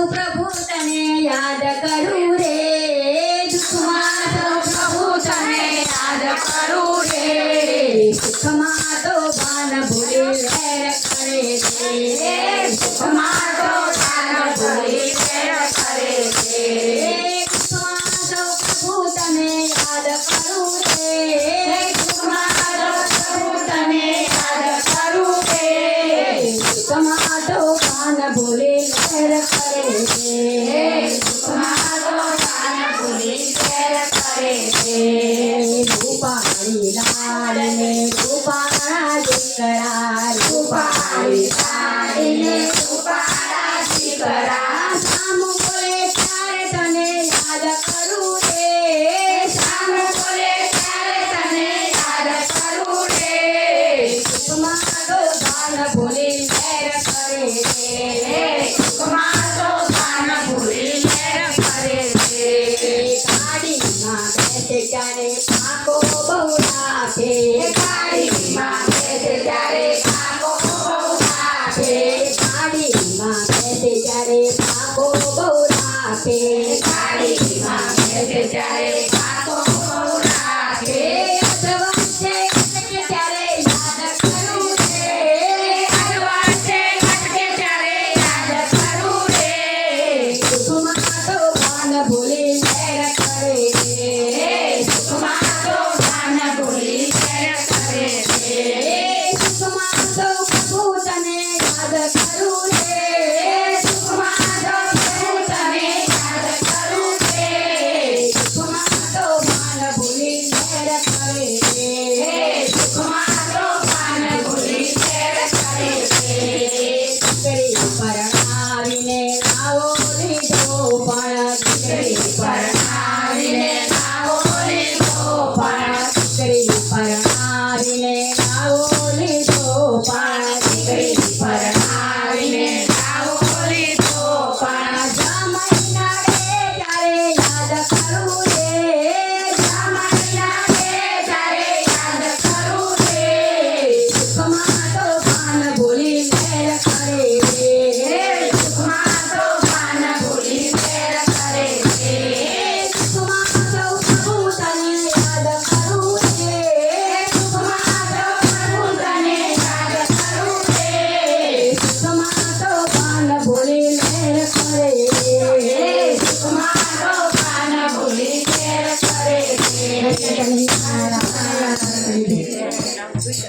પ્રભુ તને યાદ કરું રે દુઃખમાં તો પ્રભુ તને યાદ કરું રે સુખમાં તો ભાન ભૂલી વેર કરે છે સુખમાં તો ભાન ભૂલી વેર કરે છે સુખમાં તો પ્રભુ તને યાદ કરું રે સુખમાં તો પ્રભુ તને યાદ કરું રે સુખમાં તો ભાન ભૂલી વેર કરે છે સુખમાં તો ભાન ભૂલી વેર કરે છે રૂપાળી લાલને રૂપાળા દીકરા રૂપાળી લાલને રૂપાળા દીકરા સામુ બોલે ત્યારે તને યાદ કરું રે સામુ બોલે ત્યારે તને યાદ કરું રે સુખમાં તો ભાન ભૂલી વેર કરે છે સુખમાં તો ભાન ભૂલી વેર કરે છે ગાડીમાં બેસે ત્યારે કાકો બહુ રાખે ગાડીમાં બેસે ત્યારે કાકો બહુ રાખે ગાડીમાં બેસે ત્યારે કાકો બહુ રાખે